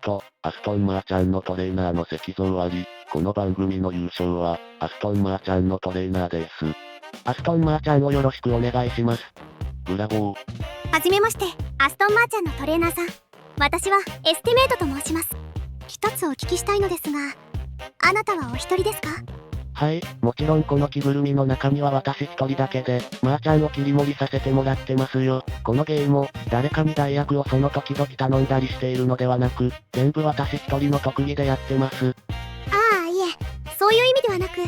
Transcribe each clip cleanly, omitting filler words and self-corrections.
アストンマーちゃんのトレーナーの石像あり、この番組の優勝は、アストンマーちゃんのトレーナーです。アストンマーちゃんをよろしくお願いします。ブラボー。はじめまして、アストンマーちゃんのトレーナーさん。私はエスティメイトと申します。一つお聞きしたいのですが、あなたはお一人ですか？はい、もちろんこの着ぐるみの中には私一人だけで、マーちゃんを切り盛りさせてもらってますよ。このゲームも、誰かに代役をその時々頼んだりしているのではなく、全部私一人の特技でやってます。ああ、いえ、そういう意味ではなく、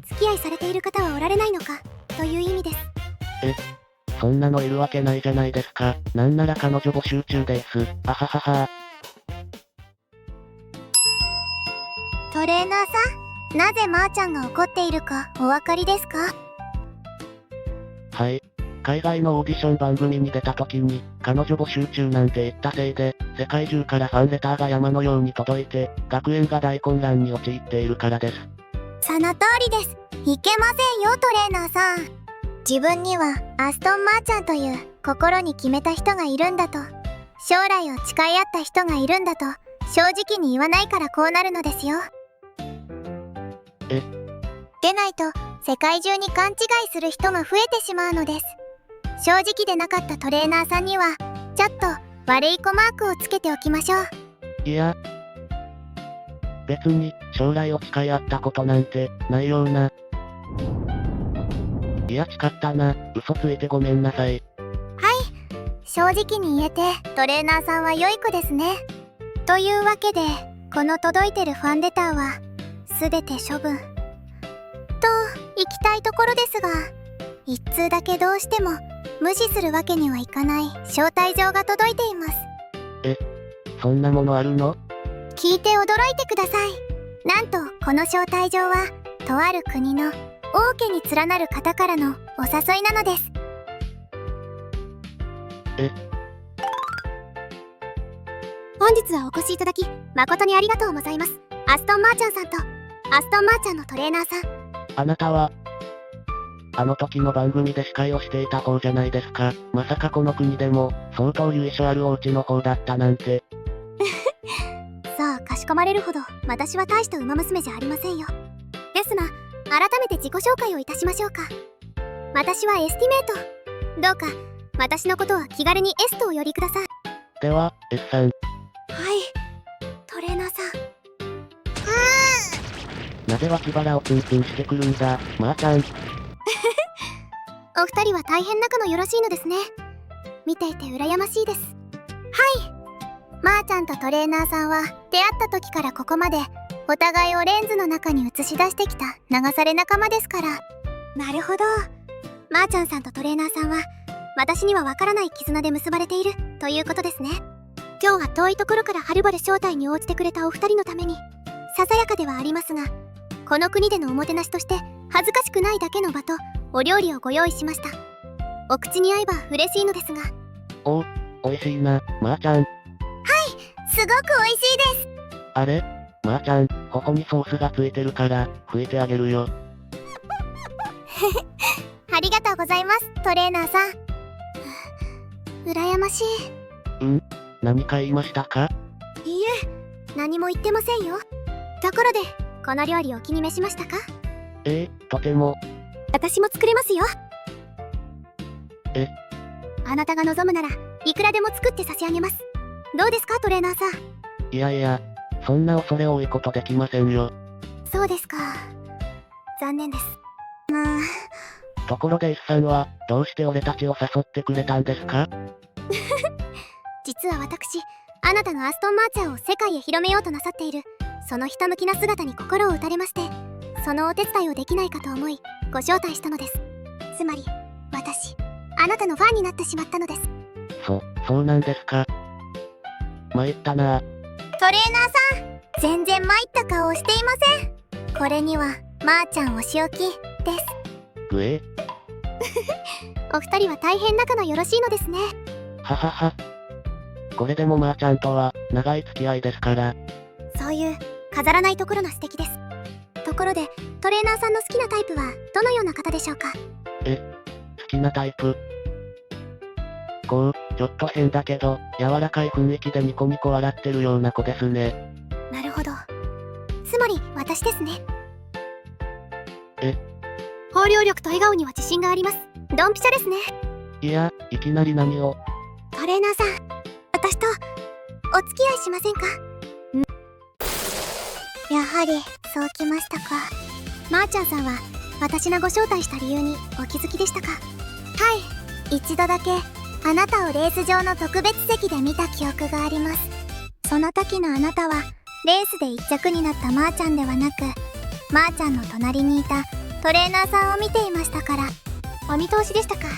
付き合いされている方はおられないのか、という意味です。そんなのいるわけないじゃないですか。なんなら彼女募集中です。あははは。トレーナーさん、なぜまーちゃんが怒っているかお分かりですか？はい。海外のオーディション番組に出た時に、彼女募集中なんて言ったせいで、世界中からファンレターが山のように届いて、学園が大混乱に陥っているからです。その通りです。いけませんよ、トレーナーさん。自分にはアストンマーちゃんという心に決めた人がいるんだと、将来を誓い合った人がいるんだと、正直に言わないからこうなるのですよ。でないと、世界中に勘違いする人が増えてしまうのです。正直でなかったトレーナーさんには、ちょっと悪い子マークをつけておきましょう。いや、別に、将来を誓い合ったことなんて、ないような。いや、誓ったな。嘘ついてごめんなさい。正直に言えて、トレーナーさんは良い子ですね。というわけで、この届いてるファンレターは、すべて処分。と、行きたいところですが、一通だけどうしても、無視するわけにはいかない招待状が届いています。そんなものあるの？聞いて驚いてください。なんと、この招待状は、とある国の王家に連なる方からのお誘いなのです。本日はお越しいただき、誠にありがとうございます。アストンマーちゃんさんと、アストンマーちゃんのトレーナーさん。あなたは、あの時の番組で司会をしていた方じゃないですか。まさかこの国でも、相当由緒あるお家の方だったなんて。さあ、かしこまれるほど、私は大した馬娘じゃありませんよ。ですが、改めて自己紹介をいたしましょうか。私はエスティメイト。どうか、私のことは気軽にエスとお呼びください。では、S さん。はい、トレーナーさん。なぜ脇腹をツンツンしてくるんだ、まーちゃん。お二人は大変仲のよろしいのですね。見ていて羨ましいです。はい。まーちゃんとトレーナーさんは出会った時からここまでお互いをレンズの中に映し出してきた流され仲間ですから。なるほど。まーちゃんさんとトレーナーさんは私にはわからない絆で結ばれているということですね。今日は遠いところからはるばる招待に応じてくれたお二人のために、ささやかではありますが、この国でのおもてなしとして恥ずかしくないだけの場とお料理をご用意しました。お口に合えば嬉しいのですが。おいしいな、まーちゃん。すごく美味しいです。あれ、まーちゃん、頬にソースがついてるから、拭いてあげるよ。ありがとうございます、トレーナーさん。羨ましい。何か言いましたか？いいえ、何も言ってませんよ。ところで、この料理お気に召しましたか？とても。私も作れますよ。あなたが望むならいくらでも作って差し上げます。どうですか、トレーナーさん。いやいや、そんな恐れ多いことできませんよ。そうですか。残念です。ところで S さんは、どうして俺たちを誘ってくれたんですか？実は私、あなたがアストンマーチャーを世界へ広めようとなさっている、そのひたむきな姿に心を打たれまして、そのお手伝いをできないかと思い、ご招待したのです。つまり、私、あなたのファンになってしまったのです。そうなんですか。参ったな。トレーナーさん、全然参った顔をしていません。これには、まーちゃんお仕置き、です。ぐえ？お二人は大変仲のよろしいのですね。ははは。これでもまーちゃんとは、長い付き合いですから。そういう飾らないところが素敵です。ところで、トレーナーさんの好きなタイプはどのような方でしょうか？好きなタイプ。ちょっと変だけど、柔らかい雰囲気でニコニコ笑ってるような子ですね。なるほど。つまり私ですね。包容力と笑顔には自信があります。ドンピシャですね。いや、いきなり何を。トレーナーさん、私とお付き合いしませんか？やはりそうきましたか。まーちゃんさんは私のご招待した理由にお気づきでしたか？はい、一度だけあなたをレース場の特別席で見た記憶があります。その時のあなたはレースで1着になったまーちゃんではなく、まーちゃんの隣にいたトレーナーさんを見ていましたから。お見通しでしたか？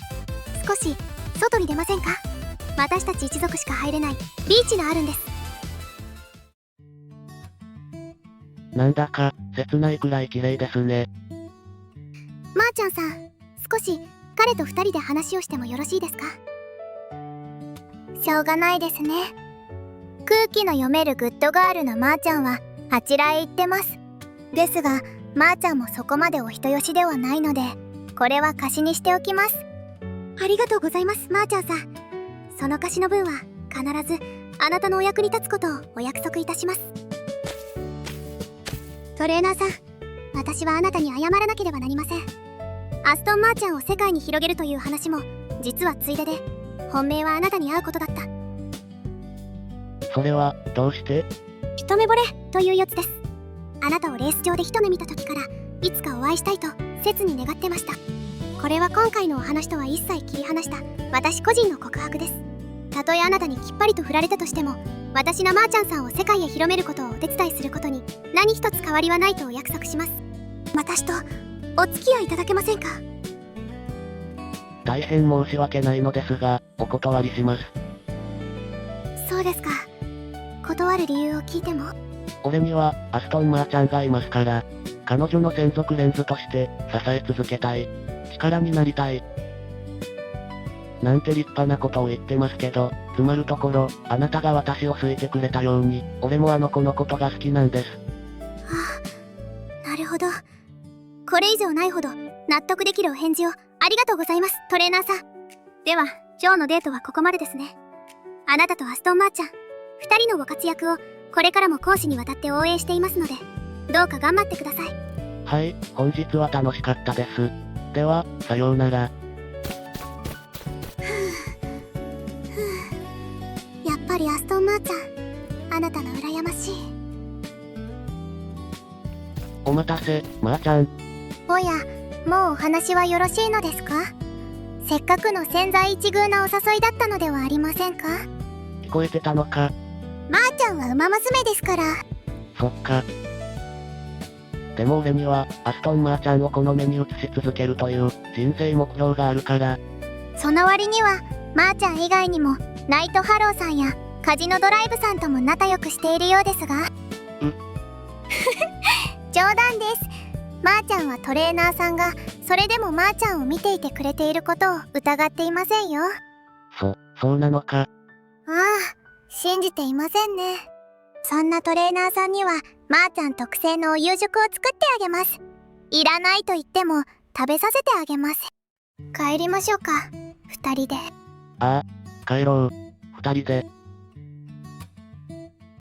少し外に出ませんか？私たち一族しか入れないビーチがあるんです。なんだか切ないくらい綺麗ですね。まーちゃんさん、少し彼と2人で話をしてもよろしいですか？しょうがないですね。空気の読めるグッドガールのまーちゃんはあちらへ行ってます。ですがまーちゃんもそこまでお人よしではないので、これは貸しにしておきます。ありがとうございます、まーちゃんさん。その貸しの分は必ずあなたのお役に立つことをお約束いたします。トレーナーさん、私はあなたに謝らなければなりません。アストンマーちゃんを世界に広げるという話も実はついでで、本命はあなたに会うことだった。それはどうして？一目惚れというやつです。あなたをレース場で一目見た時からいつかお会いしたいと切に願ってました。これは今回のお話とは一切切り離した私個人の告白です。たとえあなたにきっぱりと振られたとしても、私のまーちゃんさんを世界へ広めることをお手伝いすることに何一つ変わりはないとお約束します。私とお付き合いいただけませんか？大変申し訳ないのですが、お断りします。そうですか。断る理由を聞いても？俺にはアストンマーちゃんがいますから、彼女の専属レンズとして支え続けたい。力になりたい。なんて立派なことを言ってますけど、つまるところ、あなたが私を好いてくれたように、俺もあの子のことが好きなんです。はあ、なるほど。これ以上ないほど納得できるお返事をありがとうございます、トレーナーさん。では、今日のデートはここまでですね。あなたとアストンマーちゃん、2人のご活躍をこれからも講師にわたって応援していますので、どうか頑張ってください。はい、本日は楽しかったです。では、さようなら。やっぱりアストンマーちゃん、あなたの羨ましい。お待たせ、まーちゃん。おや、もうお話はよろしいのですか？せっかくの千載一遇なお誘いだったのではありませんか？聞こえてたのか。まーちゃんは馬娘ですから。そっか。でも俺には、アストンマーちゃんをこの目に映し続けるという、人生目標があるから。その割には、まーちゃん以外にも、ナイトハローさんや、カジノドライブさんとも仲良くしているようですが。冗談です。まーちゃんはトレーナーさんが、それでもまーちゃんを見ていてくれていることを疑っていませんよ。そうなのか。ああ、信じていませんね。そんなトレーナーさんには、まーちゃん特製のお夕食を作ってあげます。いらないと言っても、食べさせてあげます。帰りましょうか、2人で。ああ、帰ろう。2人で。